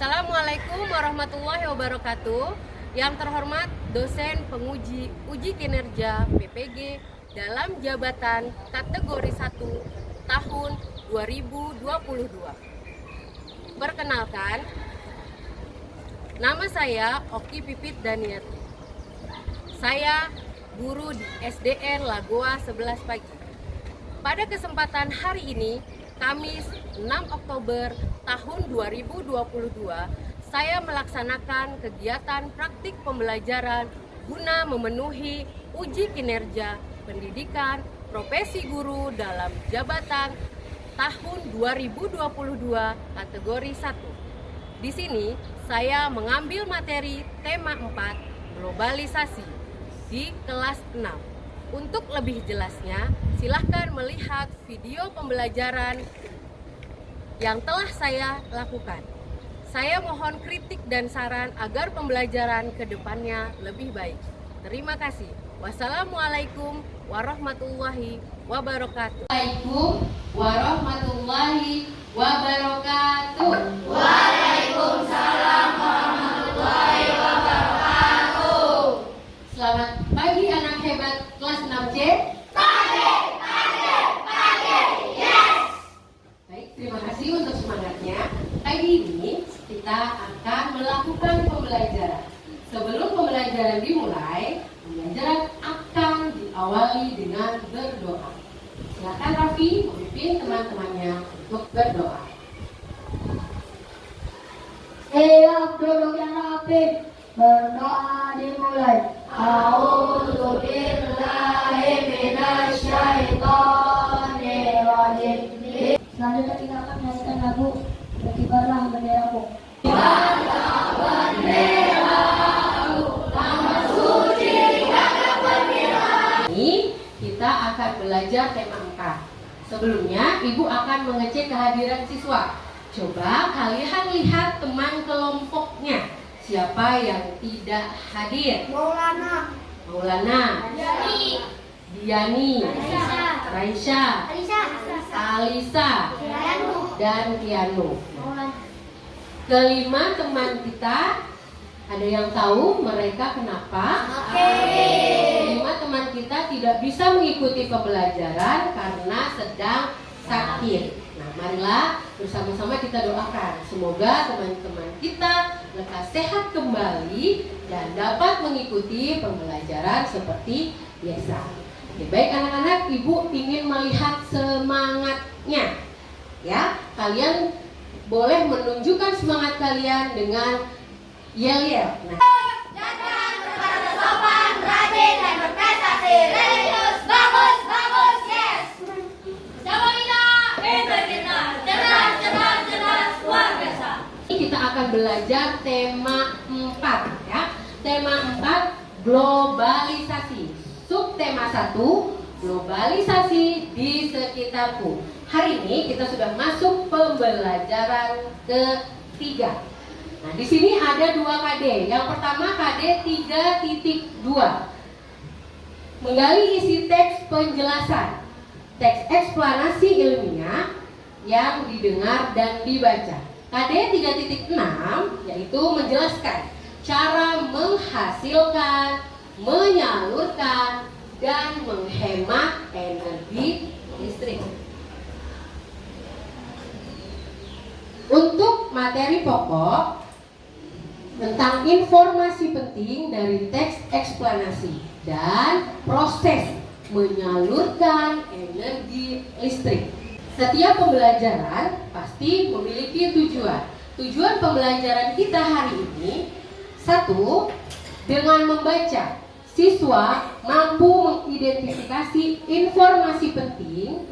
Assalamualaikum warahmatullahi wabarakatuh. Yang terhormat dosen penguji uji kinerja PPG dalam jabatan kategori 1 tahun 2022. Perkenalkan, nama saya Oki Pipit Daniati. Saya guru di SDN Lagoa 11 Pagi. Pada kesempatan hari ini, Kamis 6 Oktober tahun 2022, saya melaksanakan kegiatan praktik pembelajaran guna memenuhi uji kinerja pendidikan profesi guru dalam jabatan tahun 2022 kategori 1. Di sini saya mengambil materi tema 4 globalisasi di kelas 6. Untuk lebih jelasnya, silahkan melihat video pembelajaran yang telah saya lakukan. Saya mohon kritik dan saran agar pembelajaran ke depannya lebih baik. Terima kasih. Wassalamualaikum warahmatullahi wabarakatuh. Waalaikumsalam warahmatullahi wabarakatuh. Waalaikumsalam warahmatullahi wabarakatuh. Selamat pagi anak hebat kelas 6C. Pagi, yes. Baik, terima kasih untuk semangatnya. Pagi ini kita akan melakukan pembelajaran. Sebelum pembelajaran dimulai, pembelajaran akan diawali dengan berdoa. Silakan Raffi memimpin teman-temannya untuk berdoa. Duduk yang rapi, berdoa dimulai. A'udzu billahi minasyaitonir rajim. Selanjutnya kita akan menyanyikan lagu Berkibarlah Benderaku. Kibarlah benderaku, nama suci gagah perwira. Ini kita akan belajar tema 4. Sebelumnya, Ibu akan mengecek kehadiran siswa. Coba kalian lihat teman kelompoknya. Siapa yang tidak hadir? Maulana, Diani, Raisya, Alisa, dan Tianu. Kelima teman kita, ada yang tahu mereka kenapa? Kelima teman kita tidak bisa mengikuti pembelajaran karena sedang sakit. Nah, marilah bersama-sama kita doakan. Semoga teman-teman kita lekas sehat kembali dan dapat mengikuti pembelajaran seperti biasa. Oke, baik anak-anak, Ibu ingin melihat semangatnya. Ya, kalian boleh menunjukkan semangat kalian dengan yel-yel. Nah, Jangan berkata sopan, rajin, dan berprestasi. Religius, bagus, yes. Jawa kita, integritas, cerdas, luar biasa. ini kita akan belajar tema 4 ya. Tema 4 globalisasi. Subtema 1 globalisasi di sekitarku. Hari ini kita sudah masuk pembelajaran ketiga. Nah, di sini ada 2 KD. Yang pertama KD 3.2. Menggali isi teks penjelasan. Teks eksplanasi ilmiah yang didengar dan dibaca. KD 3.6 yaitu menjelaskan cara menghasilkan, menyalurkan, dan menghemat energi listrik. Untuk materi pokok tentang informasi penting dari teks eksplanasi dan proses menyalurkan energi listrik. Setiap pembelajaran pasti memiliki tujuan. Tujuan pembelajaran kita hari ini, 1. Dengan membaca, siswa mampu mengidentifikasi informasi penting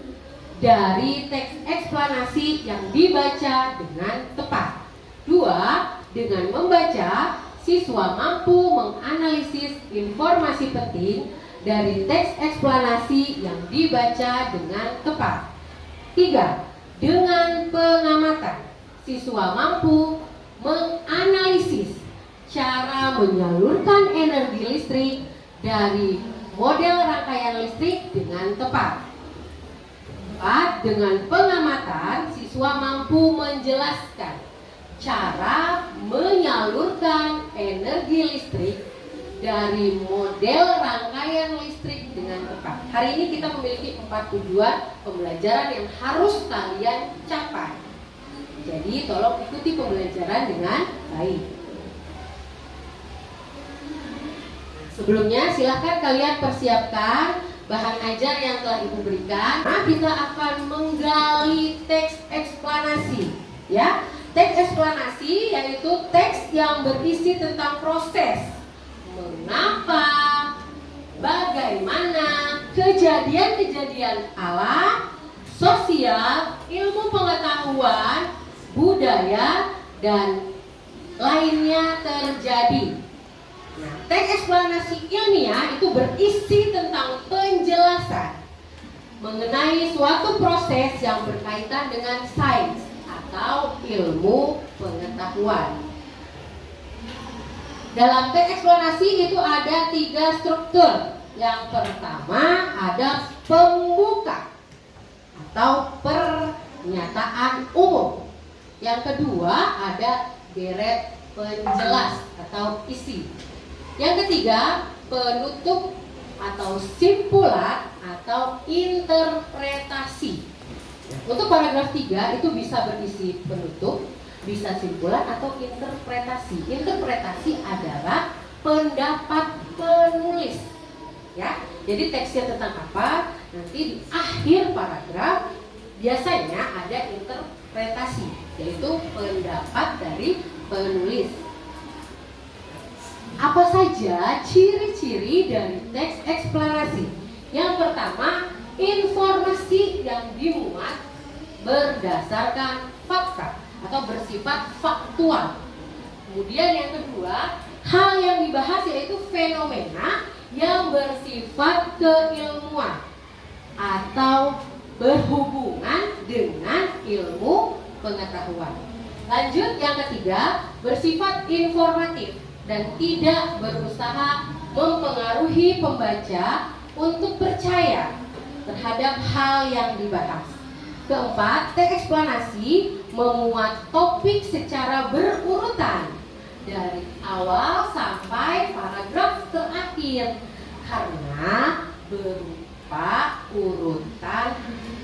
dari teks eksplanasi yang dibaca dengan tepat. 2. Dengan membaca, siswa mampu menganalisis informasi penting dari teks eksplanasi yang dibaca dengan tepat. 3. Dengan pengamatan, siswa mampu menganalisis cara menyalurkan energi listrik dari model rangkaian listrik dengan tepat. 4. Dengan pengamatan, siswa mampu menjelaskan cara menyalurkan energi listrik dari model rangkaian listrik dengan tepat. Hari ini kita memiliki 4 tujuan pembelajaran yang harus kalian capai. Jadi tolong ikuti pembelajaran dengan baik. Sebelumnya silahkan kalian persiapkan bahan ajar yang telah Ibu berikan. Nah, kita akan menggali teks eksplanasi, ya. Teks eksplanasi yaitu teks yang berisi tentang proses, mengapa, bagaimana, kejadian-kejadian alam, sosial, ilmu pengetahuan, budaya, dan lainnya terjadi. Nah, teks eksplanasi ilmiah itu berisi tentang penjelasan mengenai suatu proses yang berkaitan dengan sains atau ilmu pengetahuan. Dalam teks eksplanasi itu ada 3 struktur. Yang pertama ada pembuka atau pernyataan umum. Yang kedua ada deret penjelas atau isi. Yang ketiga penutup atau simpulan atau interpretasi. Untuk paragraf 3 itu bisa berisi penutup, bisa simpulan atau interpretasi. Interpretasi adalah pendapat penulis, ya. Jadi teksnya tentang apa, nanti di akhir paragraf biasanya ada interpretasi, yaitu pendapat dari penulis. Apa saja ciri-ciri dari teks eksplanasi? Yang pertama, informasi yang dimuat berdasarkan fakta atau bersifat faktual. Kemudian yang kedua, hal yang dibahas yaitu fenomena yang bersifat keilmuan atau berhubungan dengan ilmu pengetahuan. Lanjut, yang ketiga, bersifat informatif dan tidak berusaha mempengaruhi pembaca untuk percaya terhadap hal yang dibahas. Keempat, teks eksplanasi memuat topik secara berurutan dari awal sampai paragraf terakhir karena berupa urutan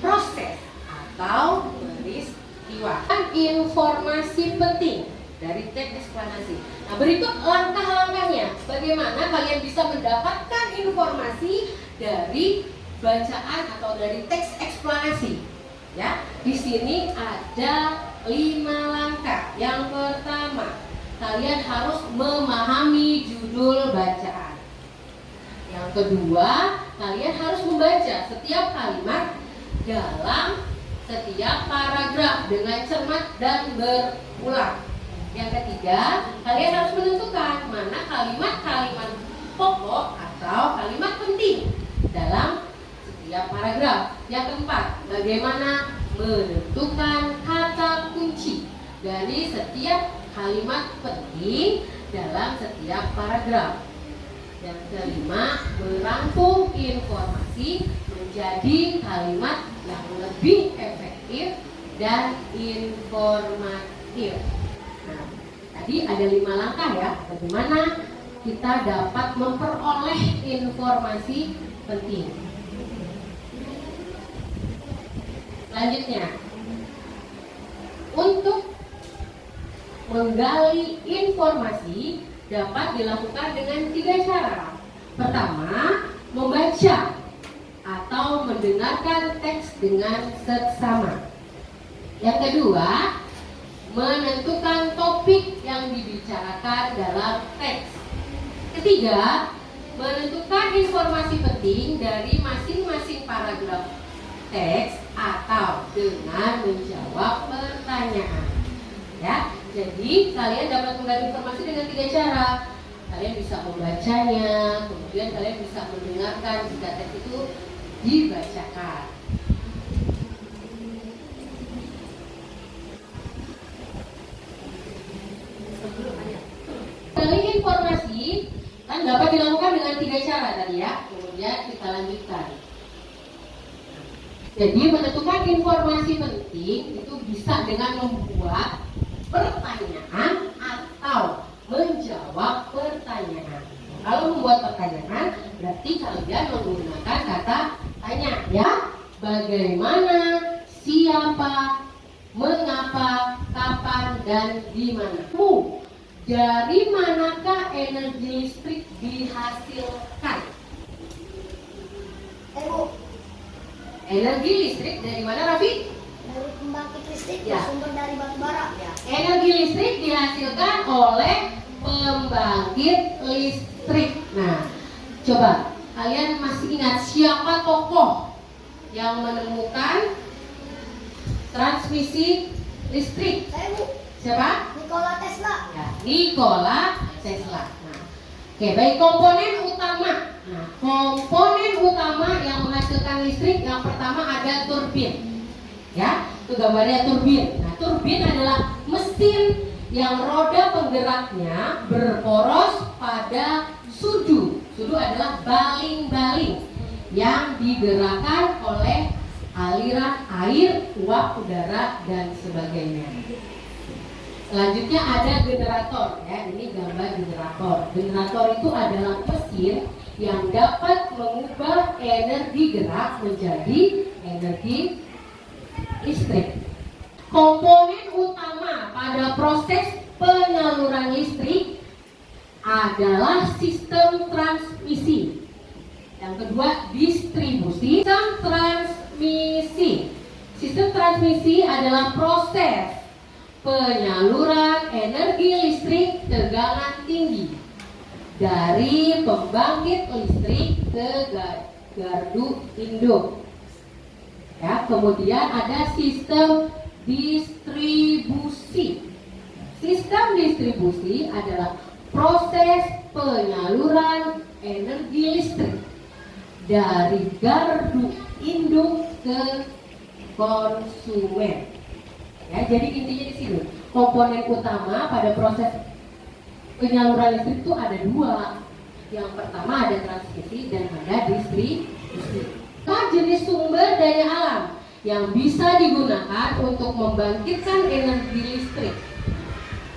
proses atau peristiwa. Informasi penting dari teks eksplanasi. Nah, berikut langkah-langkahnya. Bagaimana kalian bisa mendapatkan informasi dari bacaan atau dari teks eksplanasi? Ya, di sini ada 5 langkah. Yang pertama, kalian harus memahami judul bacaan. Yang kedua, kalian harus membaca setiap kalimat dalam setiap paragraf dengan cermat dan berulang. Yang ketiga, kalian harus menentukan mana kalimat-kalimat pokok atau kalimat penting dalam setiap paragraf. Yang keempat, bagaimana menentukan kata kunci dari setiap kalimat penting dalam setiap paragraf. Yang kelima, merangkum informasi menjadi kalimat yang lebih efektif dan informatif. Nah, tadi ada 5 langkah ya, bagaimana kita dapat memperoleh informasi penting. Selanjutnya, untuk menggali informasi dapat dilakukan dengan 3 cara. Pertama, membaca atau mendengarkan teks dengan seksama. Yang kedua, menentukan topik yang dibicarakan dalam teks. Ketiga, menentukan informasi penting dari masing-masing paragraf teks atau dengan menjawab pertanyaan. Ya, jadi kalian dapat menggali informasi dengan 3 cara. Kalian bisa membacanya, kemudian kalian bisa mendengarkan jika teks itu dibacakan. Menggali informasi kan dapat dilakukan dengan 3 cara tadi ya. Kemudian kita lanjutkan. Jadi menentukan informasi penting itu bisa dengan membuat pertanyaan atau bagaimana, siapa, mengapa, kapan, dan di mana. Dari manakah energi listrik dihasilkan? Bu, Energi listrik dari mana, Raffi? dari pembangkit listrik Ya. bersumber dari batu bara. Energi listrik dihasilkan oleh pembangkit listrik. Nah, coba kalian masih ingat siapa tokoh yang menemukan transmisi listrik? Saya Bu, Siapa? Nikola Tesla. Ya, Nikola Tesla. Nah, oke, baik, komponen utama. Nah, komponen utama yang menghasilkan listrik yang pertama ada turbin. Ya, itu gambarnya turbin. Nah, turbin adalah mesin yang roda penggeraknya berporos pada sudu. Sudu adalah baling-baling yang digerakkan oleh aliran air, uap, udara, dan sebagainya. Selanjutnya ada generator, ya. Ini gambar generator. Generator itu adalah mesin yang dapat mengubah energi gerak menjadi energi listrik. Komponen utama pada proses penyaluran listrik adalah sistem transmisi. Yang kedua, distribusi. Sistem transmisi adalah proses penyaluran energi listrik tegangan tinggi dari pembangkit listrik ke gardu induk. Ya, kemudian ada sistem distribusi. Sistem distribusi adalah proses penyaluran energi listrik dari gardu induk ke konsumen. Ya, jadi intinya di sini komponen utama pada proses penyaluran listrik itu ada dua. Yang pertama ada transmisi dan ada distribusi. Jenis sumber daya alam yang bisa digunakan untuk membangkitkan energi listrik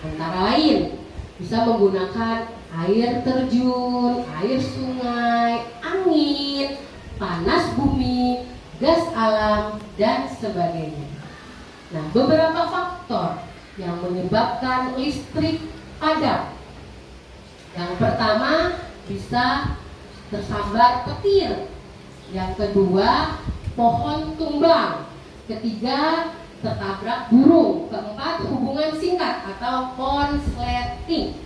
antara lain bisa menggunakan air terjun, air sungai, angin, panas bumi, gas alam, dan sebagainya. Nah, beberapa faktor yang menyebabkan listrik padam. Yang pertama bisa tersambar petir. Yang kedua, pohon tumbang. Ketiga, tertabrak burung. Keempat, hubungan singkat atau konsleting.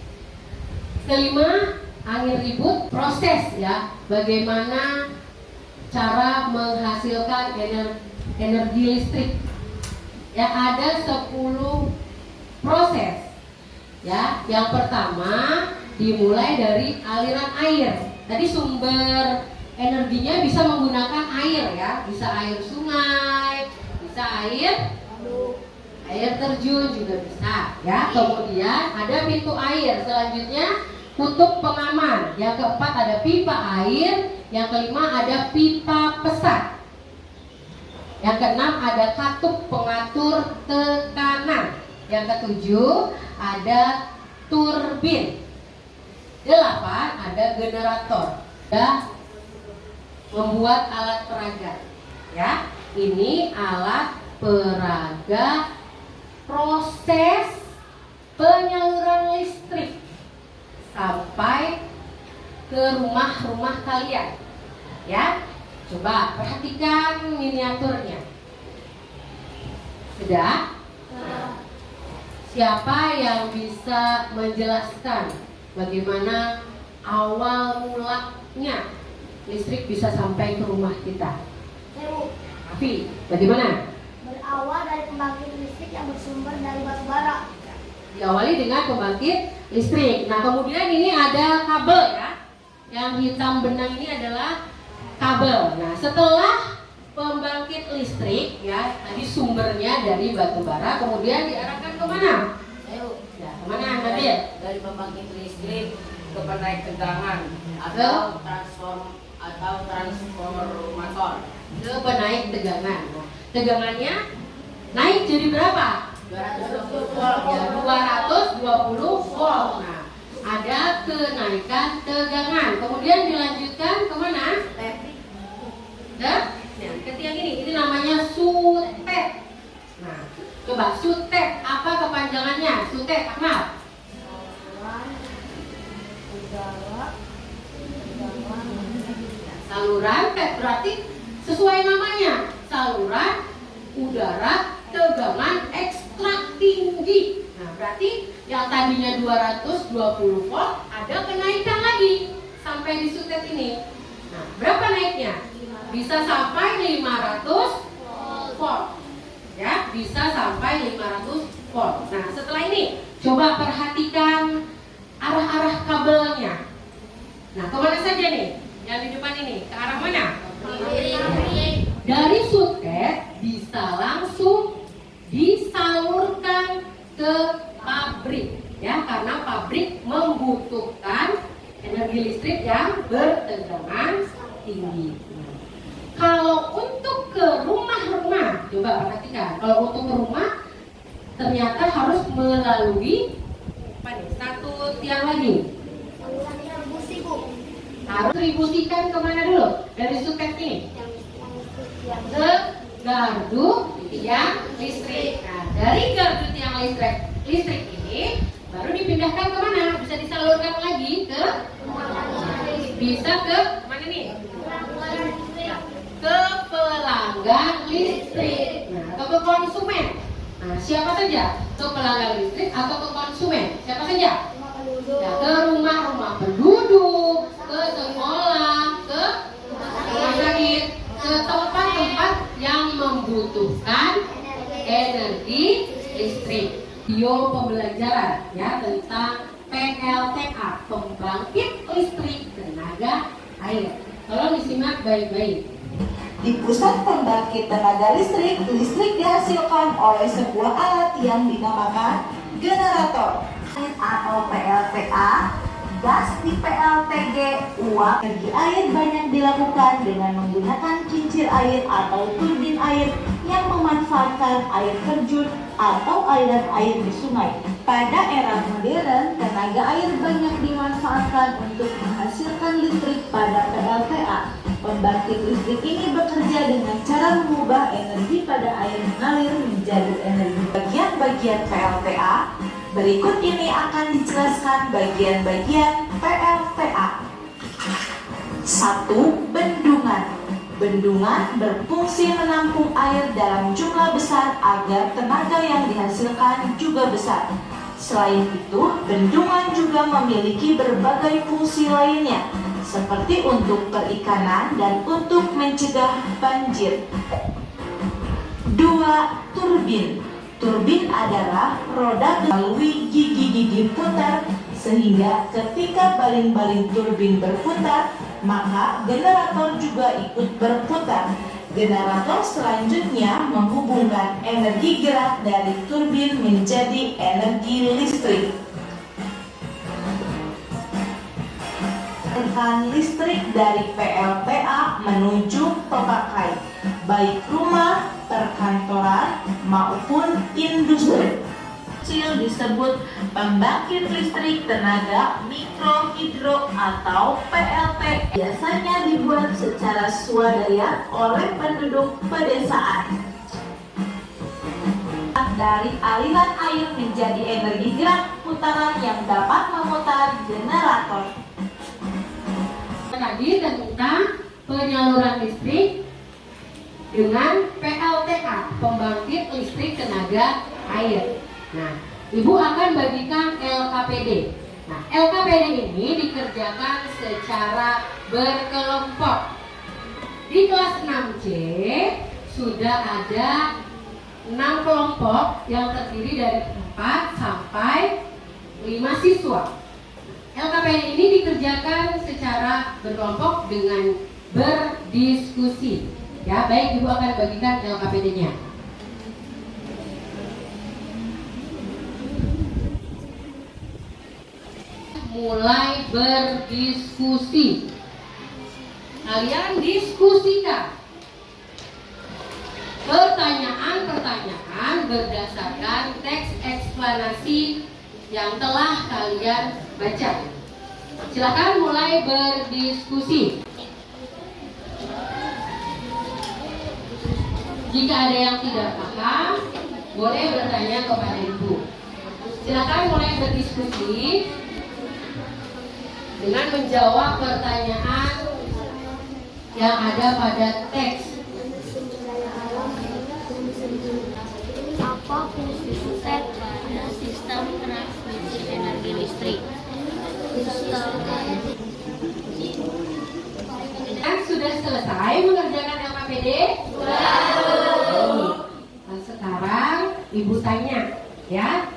Kelima, angin ribut. Proses, ya, bagaimana cara menghasilkan energi listrik. Ya, ada 10 proses. Ya, yang pertama dimulai dari aliran air. Tadi sumber energinya bisa menggunakan air, ya, bisa air sungai, bisa air terjun juga bisa, ya. Kemudian ada pintu air, selanjutnya kutub pengaman, yang keempat ada pipa air, yang kelima ada pipa pesat, yang keenam ada katup pengatur tekanan, yang ketujuh ada turbin, 8 ada generator, dan membuat alat peraga, ya. Ini alat peraga proses penyaluran listrik sampai ke rumah-rumah kalian, ya. Coba perhatikan miniaturnya. Sudah? Siapa yang bisa menjelaskan bagaimana awal mulanya listrik bisa sampai ke rumah kita? Saya Bu, Afi, bagaimana? berawal dari pembangkit listrik yang bersumber dari batu bara. Diawali dengan pembangkit listrik. Nah, kemudian ini ada kabel, ya. Yang hitam benang ini adalah kabel. Nah, setelah pembangkit listrik, ya, tadi sumbernya dari batu bara, kemudian diarahkan kemana? Ayo. Ya, kemana, Nabil? Dari pembangkit listrik ke penaik tegangan atau transformator. Ke penaik tegangan. Nah, tegangannya naik jadi berapa? 220 volt. Ya, 220 volt. Nah, ada kenaikan tegangan. Kemudian dilanjutkan kemana? Ke Nah, ketika ini namanya sutet. Nah, coba sutet apa kepanjangannya? Sutet, Ahmad. Saluran tet berarti sesuai namanya, saluran udara tegangan ekstrak tinggi. Nah, berarti yang tadinya 220 volt ada kenaikan lagi sampai di sutet ini. Nah, berapa naiknya? Bisa sampai 500 volt. Ya, bisa sampai 500 volt. Nah, setelah ini coba perhatikan arah-arah kabelnya. Nah, kemana saja nih? Yang di depan ini, ke arah mana? Dari sutet bisa langsung disalurkan ke pabrik, ya, karena pabrik membutuhkan energi listrik yang bertegangan tinggi. Kalau untuk ke rumah-rumah, coba perhatikan. Kalau untuk ke rumah, ternyata harus melalui apa nih? Satu tiang lagi. Harus distribusikan kemana dulu? Dari sutet ini ke gardu tiang listrik. Nah, dari gardu tiang listrik ini baru dipindahkan kemana? Bisa disalurkan lagi ke, bisa ke mana nih? Ke pelanggan listrik. Nah, atau ke konsumen. Nah, siapa saja? Ke pelanggan listrik atau ke konsumen? Siapa saja? Ya, ke rumah-rumah penduduk, ke sekolah, ke rumah sakit, ke tempat-tempat yang membutuhkan energi listrik. Video pembelajaran ya tentang PLTA, pembangkit listrik tenaga air. Tolong disimak baik-baik. Di pusat pembangkit tenaga listrik, listrik dihasilkan oleh sebuah alat yang dinamakan generator atau PLTA. Gas di PLTG, uap energi air banyak dilakukan dengan menggunakan kincir air atau turbin air yang memanfaatkan air terjun atau aliran air di sungai. Pada era modern, tenaga air banyak dimanfaatkan untuk menghasilkan listrik pada PLTA. Pembangkit listrik ini bekerja dengan cara mengubah energi pada air mengalir menjadi energi. Bagian-bagian PLTA berikut ini akan dijelaskan bagian-bagian PLTA. 1. Bendungan. Bendungan berfungsi menampung air dalam jumlah besar agar tenaga yang dihasilkan juga besar. Selain itu, bendungan juga memiliki berbagai fungsi lainnya, seperti untuk perikanan dan untuk mencegah banjir. 2. Turbin. Turbin adalah roda melalui gigi-gigi putar, sehingga ketika baling-baling turbin berputar, maka generator juga ikut berputar. Generator selanjutnya menghubungkan energi gerak dari turbin menjadi energi listrik. Aliran listrik dari PLTA menuju pemakai, baik rumah, perkantoran, maupun industri. Kecil disebut pembangkit listrik tenaga mikrohidro atau PLT. Biasanya dibuat secara swadaya oleh penduduk pedesaan. Dari aliran air menjadi energi gerak putaran yang dapat memutar generator. Tadi tentang penyaluran listrik dengan PLTA, pembangkit listrik tenaga air. Nah, Ibu akan bagikan LKPD. Nah, LKPD ini dikerjakan secara berkelompok. Di kelas 6C sudah ada 6 kelompok yang terdiri dari 4 sampai 5 siswa. LKPD ini dikerjakan secara berkelompok dengan berdiskusi. Ya, baik, Ibu akan bagikan LKPD-nya. Mulai berdiskusi. Kalian diskusikan pertanyaan-pertanyaan berdasarkan teks eksplanasi yang telah kalian baca. Silakan mulai berdiskusi. Jika ada yang tidak paham, boleh bertanya kepada Ibu. Silakan mulai berdiskusi dengan menjawab pertanyaan yang ada pada teks. Apa fungsi set pada sistem transmisi energi listrik? Kan sudah selesai mengerjakan LKPD? Nah, sekarang Ibu tanya, ya.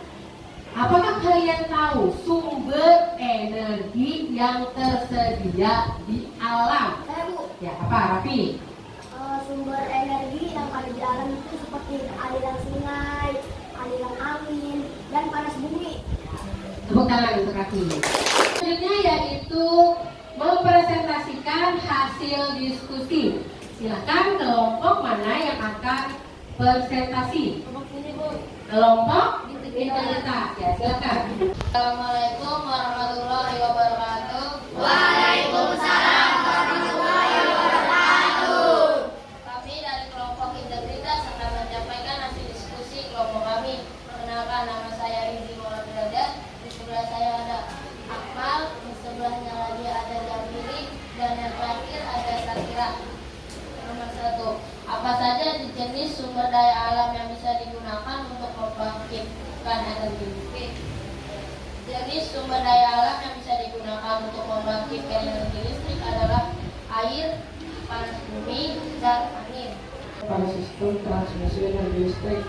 Apakah kalian tahu sumber energi yang tersedia di alam? Saya Bu, Ya, apa, Raffi? sumber energi yang ada di alam itu seperti aliran sungai, aliran angin, dan panas bumi. Tepuk tangan untuk Raffi. Selanjutnya yaitu mempresentasikan hasil diskusi. Silakan kelompok mana yang akan presentasi. Kelompok integritas. Ya, silakan. Assalamualaikum warahmatullahi wabarakatuh. Waalaikumsalam warahmatullahi wabarakatuh. Kami dari kelompok integritas akan menyampaikan hasil diskusi kelompok kami. Perkenalkan, nama saya Rizky Maulana Derajat. Di sebelah saya ada Akmal, di sebelahnya lagi ada Jamili, dan yang terakhir ada Sakira. Nomor 1. Apa saja jenis sumber daya alam yang bisa digunakan untuk membangkitkan energi listrik? Jenis sumber daya alam yang bisa digunakan untuk membangkitkan energi listrik adalah air, panas bumi, dan angin. Pada sistem transmisi energi listrik,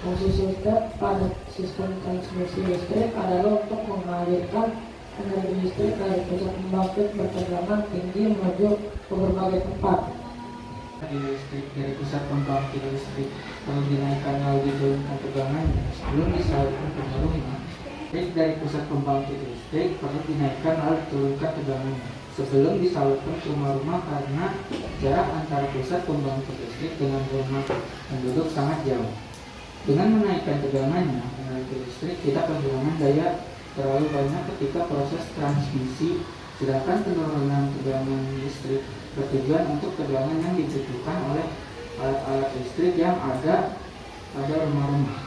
fungsi sistem pada sistem transmisi listrik adalah untuk mengalirkan energi listrik dari pusat pembangkit bertegangan tinggi menuju ke berbagai tempat. Listrik dari pusat pembangkit listrik kalau dinaikkan lalu diturunkan tegangannya sebelum disalurkan ke rumah. Listrik dari pusat pembangkit listrik perlu dinaikkan lalu diturunkan tegangannya sebelum disalurkan ke rumah karena jarak antara pusat pembangkit listrik dengan rumah penduduk sangat jauh. Dengan menaikkan tegangannya, energi listrik tidak kehilangan daya terlalu banyak ketika proses transmisi, sedangkan penurunan tegangan listrik bertujuan untuk tegangan yang dibutuhkan oleh alat-alat listrik yang ada pada rumah-rumah.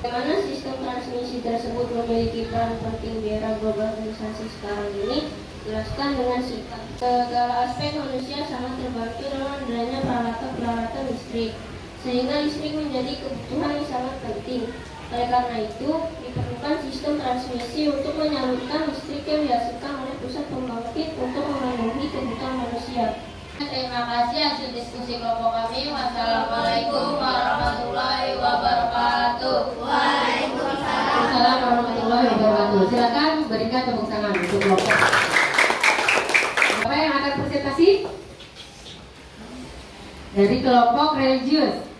Bagaimana sistem transmisi tersebut memiliki peran penting di era globalisasi sekarang ini? Jelaskan dengan singkat. Segala aspek manusia sangat terbantu dengan adanya peralatan-peralatan listrik, sehingga listrik menjadi kebutuhan yang sangat penting. Oleh karena itu, diperlukan sistem transmisi untuk menyalurkan listrik yang dihasilkan oleh pusat pembangkit untuk memenuhi kebutuhan manusia. Terima kasih hasil diskusi kelompok kami. Wassalamualaikum warahmatullahi wabarakatuh. Waalaikumsalam warahmatullahi wabarakatuh. Silakan berikan tepuk tangan untuk kelompok. Siapa yang akan presentasi? Dari kelompok religius.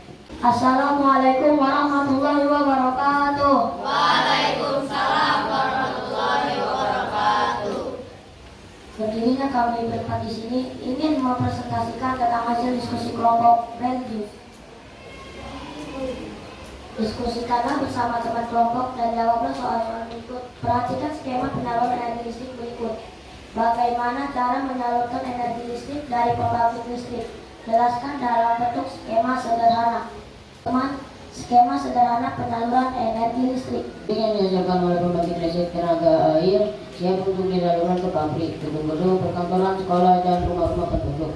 Assalamualaikum warahmatullahi wabarakatuh. Waalaikumsalam warahmatullahi wabarakatuh. Berdirinya kami berempat di sini ingin mempresentasikan tentang hasil diskusi kelompok religius. Diskusikanlah bersama teman kelompok dan jawablah soal-soal berikut. Perhatikan skema penyaluran energi listrik berikut. Bagaimana cara menyalurkan energi listrik dari pembangkit listrik? Jelaskan dalam bentuk skema sederhana. Teman, skema sederhana penyaluran energi listrik. Yang dihasilkan oleh pembangkit listrik tenaga air siap untuk disalurkan ke pabrik, gedung-gedung, perkantoran, sekolah, dan rumah-rumah penduduk.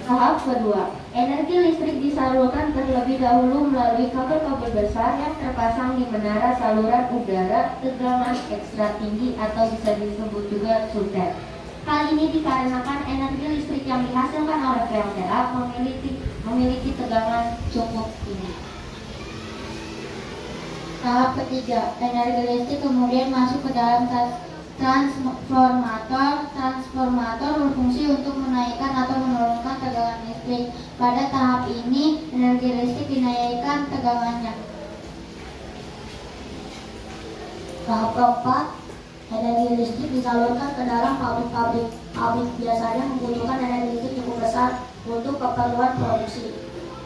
Tahap kedua, energi listrik disalurkan terlebih dahulu melalui kabel-kabel besar yang terpasang di menara saluran udara tegangan ekstra tinggi atau bisa disebut juga surtet. Hal ini dikarenakan energi listrik yang dihasilkan oleh PLTA memiliki tegangan cukup tinggi. Tahap ketiga, energi listrik kemudian masuk ke dalam transformator. Transformator berfungsi untuk menaikkan atau menurunkan tegangan listrik. Pada tahap ini, energi listrik dinaikkan tegangannya. Tahap keempat, energi listrik disalurkan ke dalam pabrik-pabrik. Pabrik biasanya membutuhkan energi listrik cukup besar untuk keperluan produksi.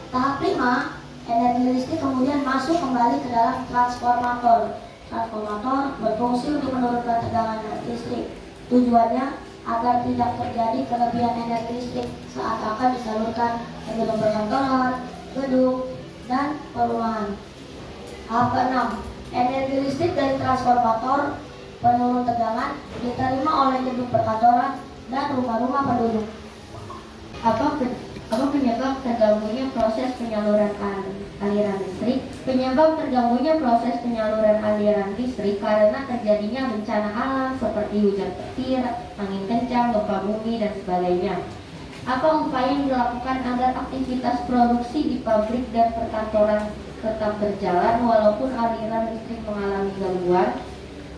Tahap 5, energi listrik kemudian masuk kembali ke dalam transformator. Transformator berfungsi untuk menurunkan tegangan listrik. Tujuannya agar tidak terjadi kelebihan energi listrik saat akan disalurkan ke gedung perkantoran, gedung, dan perumahan. Hal keenam, energi listrik dari transformator penurun tegangan diterima oleh gedung perkantoran dan rumah-rumah penduduk. Apa penyebab terganggunya proses penyaluran aliran listrik? Penyebab terganggunya proses penyaluran aliran listrik karena terjadinya bencana alam seperti hujan petir, angin kencang, gempa bumi, dan sebagainya. Apa upaya yang dilakukan agar aktivitas produksi di pabrik dan perkantoran tetap berjalan walaupun aliran listrik mengalami gangguan?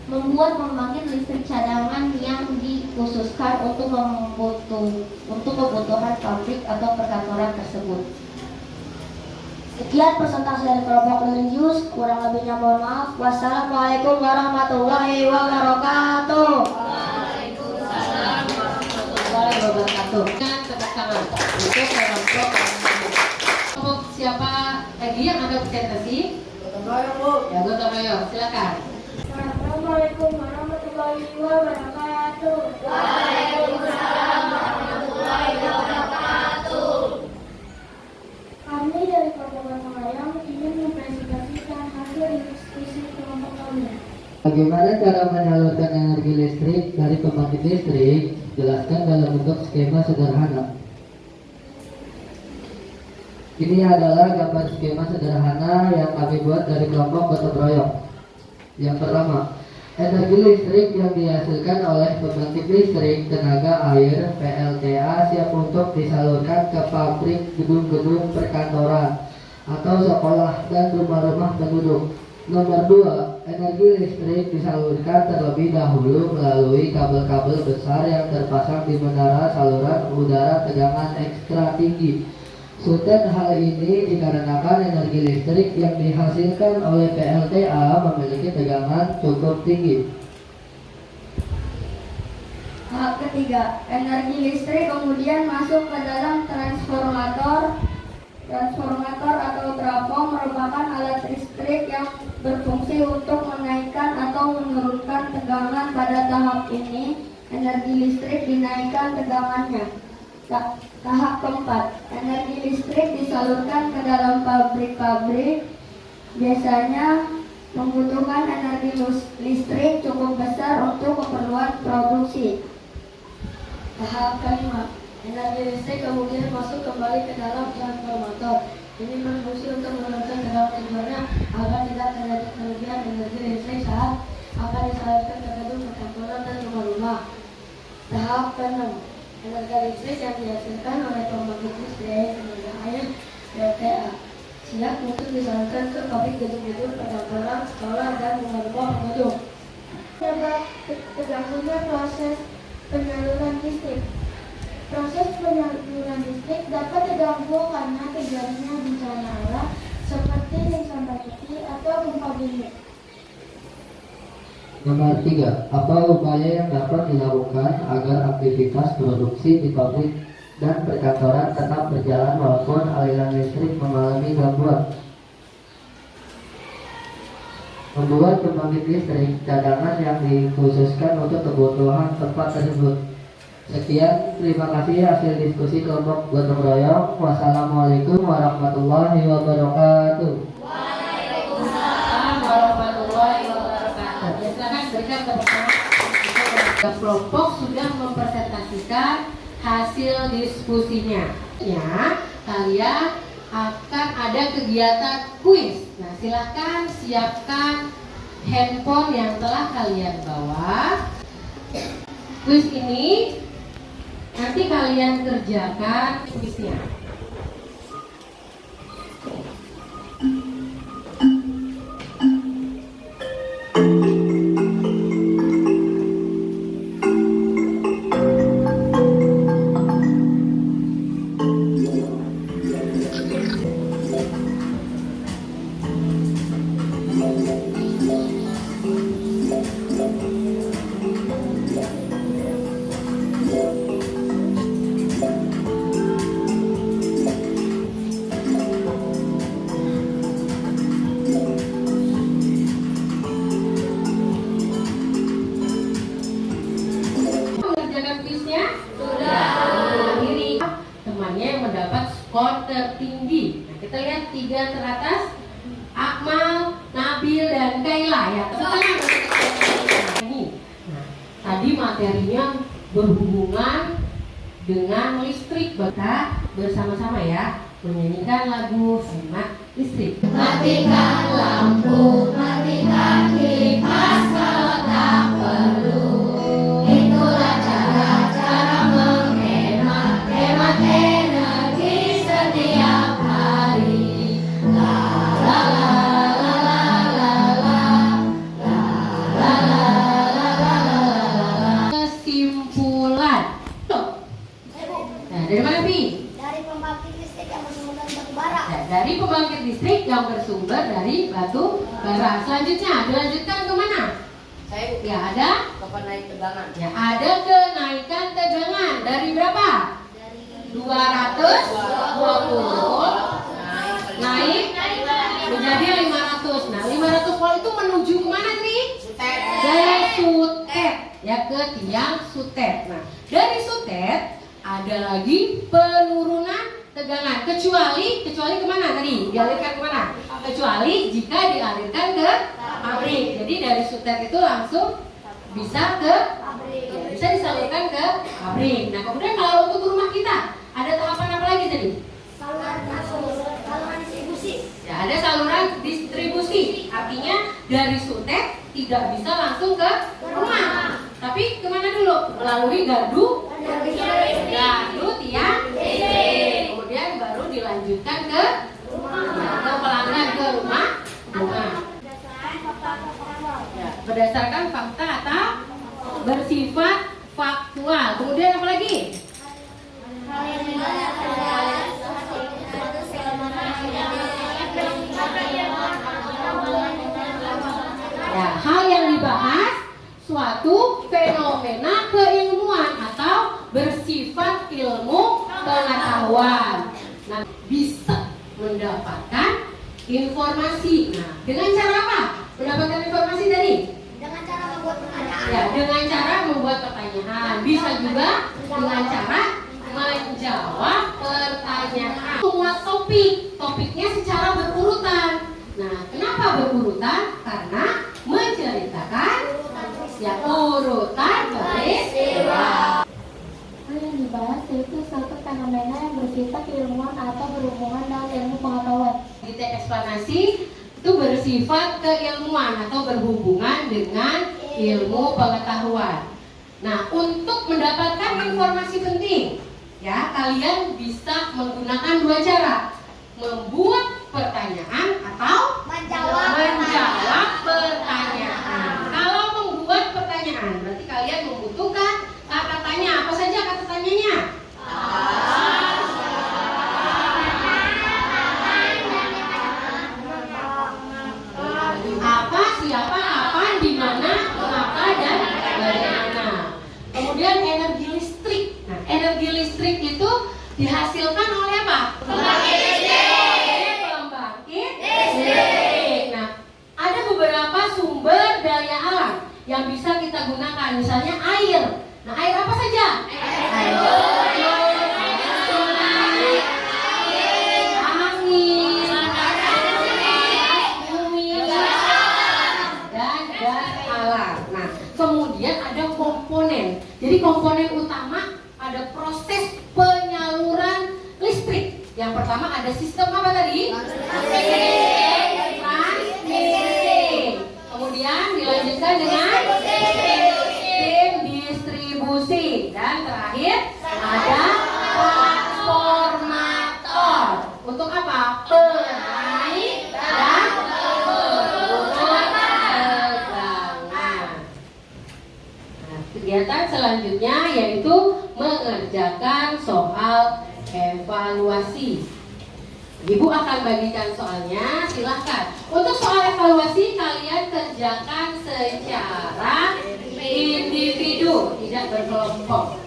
Membuat pembangkit listrik cadangan yang dikhususkan untuk kebutuhan pabrik atau perkantoran tersebut. Sekian presentasi dari kelompok religius, kurang lebihnya mohon maaf. Wassalamualaikum warahmatullahi wabarakatuh. Waalaikumsalam warahmatullahi wabarakatuh. Dan tepuk tangan untuk kelompok siapa lagi yang ada presentasi? Ya, gotong royong, silakan. Assalamualaikum warahmatullahi wabarakatuh. Waalaikumsalam warahmatullahi wabarakatuh. Kami dari kelompok gotong royong ingin mempresentasikan hasil diskusi kelompok kami. Bagaimana cara menyalurkan energi listrik dari pembangkit listrik? Jelaskan dalam bentuk skema sederhana. Ini adalah gambar skema sederhana yang kami buat dari kelompok gotong royong. Yang pertama, energi listrik yang dihasilkan oleh pembangkit listrik tenaga air PLTA siap untuk disalurkan ke pabrik, gedung-gedung perkantoran atau sekolah dan rumah-rumah penduduk. Nomor 2, energi listrik disalurkan terlebih dahulu melalui kabel-kabel besar yang terpasang di menara saluran udara tegangan ekstra tinggi. Sultan hal ini dikarenakan energi listrik yang dihasilkan oleh PLTA memiliki tegangan cukup tinggi. Hal ketiga, energi listrik kemudian masuk ke dalam transformator. Transformator atau trafo merupakan alat listrik yang berfungsi untuk menaikkan atau menurunkan tegangan. Pada tahap ini, energi listrik dinaikkan tegangannya. Tahap keempat, energi listrik disalurkan ke dalam pabrik-pabrik. Biasanya membutuhkan energi listrik cukup besar untuk keperluan produksi. Tahap kelima, energi listrik kemudian masuk kembali ke dalam transformator. Ini berfungsi untuk menurunkan tegangan tujuannya agar tidak terjadi kelebihan energi listrik saat akan disalurkan ke gedung perkantoran dan rumah-rumah. Tahap keenam, energi listrik yang dihasilkan oleh pembangkit listrik tenaga air PLTA siap untuk disalurkan ke pabrik, gedung-gedung perkantoran, sekolah, dan rumah-rumah penduduk. Sebab terganggunya proses penyaluran listrik. Proses penyaluran listrik dapat terganggu karena terjadinya bencana alam seperti gempa bumi atau gempa bumi. Nomor 3, apa upaya yang dapat dilakukan agar aktivitas produksi di pabrik dan perkantoran tetap berjalan walaupun aliran listrik mengalami gangguan? Membuat pembangkit listrik cadangan yang dikhususkan untuk kebutuhan tempat tersebut. Sekian, terima kasih hasil diskusi kelompok gotong royong. Wassalamualaikum warahmatullahi wabarakatuh. Waalaikumsalam warahmatullahi wabarakatuh. Silakan berikan tepuk tangan. Kelompok sudah mempresentasikan hasil diskusinya. Ya, kalian akan ada kegiatan kuis. Nah, silakan siapkan handphone yang telah kalian bawa. Kuis ini nanti kalian kerjakan kuisnya. bagian teratas Akmal, Nabil, dan Kaila ya. Nah, tadi materinya berhubungan dengan listrik. Kita bersama-sama ya menyanyikan lagu Hemat Listrik. Matikan lampu, matikan kipas kalau tak perlu. Itulah cara-cara menghemat energi setiap hari. La la la la la la la la la la la la. Kesimpulan. Nah, dari mana Pi? Dari pembangkit listrik yang bersumber dari batu bara. Nah, dari pembangkit listrik yang bersumber dari batu bara. Selanjutnya dilanjutkan ke mana? Ya ada Naik tegangan. ya ada kenaikan tegangan dari berapa? 220 naik menjadi 500. Nah, 500 volt itu menuju kemana nih? Ke sutet ya, ke tiang sutet. Nah, dari sutet ada lagi penurunan tegangan kecuali kemana tadi? Dialirkan kemana? Kecuali jika dialirkan ke pabrik. Jadi dari sutet itu langsung bisa ke ya, bisa disalurkan ke pabrik. Nah, kemudian kalau untuk rumah kita ada tahapan apa lagi tadi? Saluran distribusi. Ya, ada saluran distribusi. Artinya dari sutet tidak bisa langsung ke rumah. Tapi kemana dulu? Melalui gardu tiang listrik. Kemudian baru dilanjutkan ke pelanggan, ke rumah. Ya, berdasarkan fakta atau bersifat faktual. Kemudian apa lagi? Ya, hal yang dibahas suatu fenomena keilmuan atau bersifat ilmu pengetahuan. Nah, bisa mendapatkan informasi. Nah, dengan cara apa? Mendapatkan informasi tadi? Dengan cara membuat pertanyaan. Ya, dengan cara membuat pertanyaan. Bisa juga dengan cara menjawab pertanyaan. Semua topiknya secara berurutan. Nah, kenapa berurutan? Karena menceritakan ya urutan peristiwa. Hal yang dibahas yaitu satu fenomena yang bersifat ilmuwan atau berhubungan dengan ilmu pengetahuan. Di eksplanasi itu bersifat keilmuan atau berhubungan dengan ilmu pengetahuan. Nah, untuk mendapatkan informasi penting, ya kalian bisa menggunakan dua cara: membuat pertanyaan atau Menjawab pertanyaan. Kalau membuat pertanyaan, berarti kalian membutuhkan kata tanya. Apa saja kata tanyanya? Apa, siapa, kapan, di mana, mengapa, dan bagaimana. Kemudian energi listrik. Nah, energi listrik itu dihasilkan oleh apa? Pembangkit listrik. Nah, ada beberapa sumber daya alam yang bisa kita gunakan. Misalnya air. Nah, air apa saja? Air. Kemudian ada komponen. Jadi komponen utama ada proses penyaluran listrik. Yang pertama ada sistem apa tadi? Transmisi. Kemudian dilanjutkan dengan sistem distribusi. Dan terakhir ada transformator. Untuk apa? Penaik dan penurun tegangan. Kegiatan selanjutnya yaitu mengerjakan soal evaluasi. Ibu akan bagikan soalnya, silahkan. Untuk soal evaluasi kalian kerjakan secara individu, tidak berkelompok.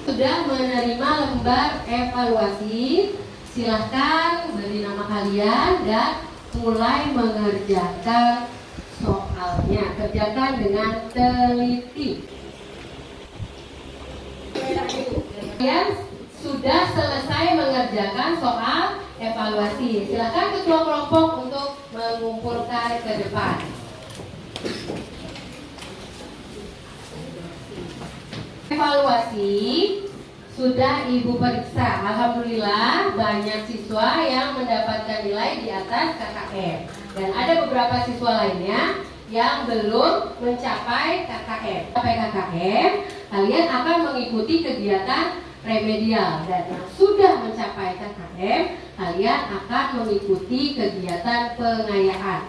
Sudah menerima lembar evaluasi, silahkan beri nama kalian dan mulai mengerjakan soalnya. Kerjakan dengan teliti. Kalian sudah selesai mengerjakan soal evaluasi. Silakan ketua kelompok untuk mengumpulkan ke depan. Evaluasi sudah Ibu periksa. Alhamdulillah banyak siswa yang mendapatkan nilai di atas KKM. Dan ada beberapa siswa lainnya yang belum mencapai KKM. Mencapai KKM, kalian akan mengikuti kegiatan remedial. Dan yang sudah mencapai KKM, kalian akan mengikuti kegiatan pengayaan.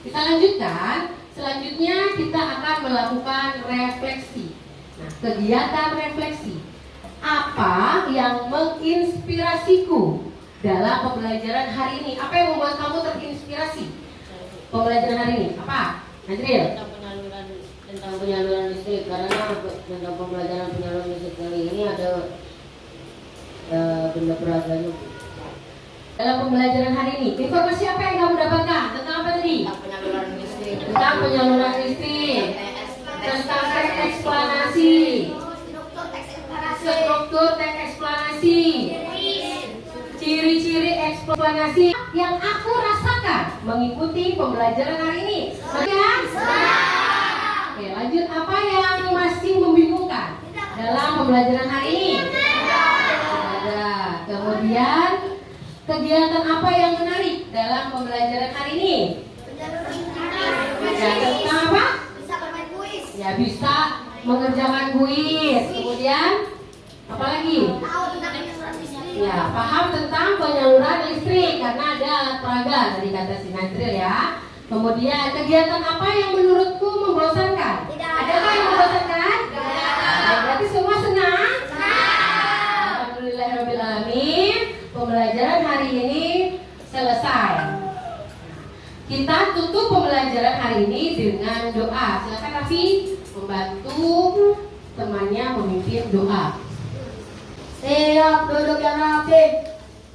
Kita lanjutkan. Selanjutnya kita akan melakukan refleksi. Nah, kegiatan refleksi. Apa yang menginspirasiku dalam pembelajaran hari ini? Apa yang membuat kamu terinspirasi? Pembelajaran hari ini apa? Najril? Tentang penyaluran listrik, karena tentang pembelajaran penyaluran listrik kali ini ada benda peraganya. Dalam pembelajaran hari ini, informasi apa yang kamu dapatkan? Tentang apa tadi? Penyaluran listrik. Tentang penyaluran listrik. Tentang teks eksplanasi. Struktur teks eksplanasi. Ciri-ciri eksplanasi yang aku rasakan mengikuti pembelajaran hari ini. Kan? Oke, lanjut. Apa yang masih membingungkan dalam pembelajaran hari ini? Ada. Kemudian kegiatan apa yang menarik dalam pembelajaran hari ini? Ya, tentang apa? Bisa bermain kuis. Ya, bisa mengerjakan kuis. Kemudian apa lagi? Tahu tentang penyaluran listrik. Ya, paham tentang penyaluran listrik karena ada alat peraga tadi kata si Najril ya. Kemudian kegiatan apa yang menurutku membosankan? Tidak. Adakah yang membosankan? Tidak. Nah, berarti semua senang? Alhamdulillahirobbilalamin. Pembelajaran hari ini selesai. Kita tutup pembelajaran hari ini dengan doa. Silakan Raffi membantu temannya memimpin doa. Siap duduk yang rapi.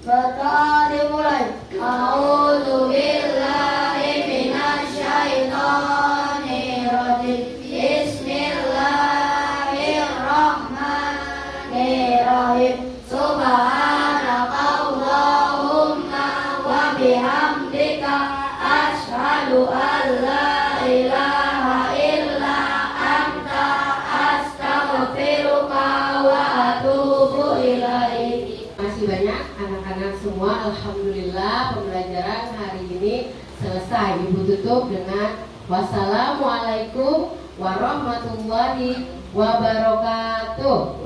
Berdoa dimulai. A'udzubillahi minasyaitonir rajim. Bismillahirrahmanirrahim. Subhanakallahumma wa bihamdika asyhadu an la ilaha illa anta astaghfiruka wa atubu ilaik. Masih banyak anak-anak semua. Alhamdulillah pembelajaran hari ini selesai. Ibu tutup dengan wassalamualaikum warahmatullahi wabarakatuh.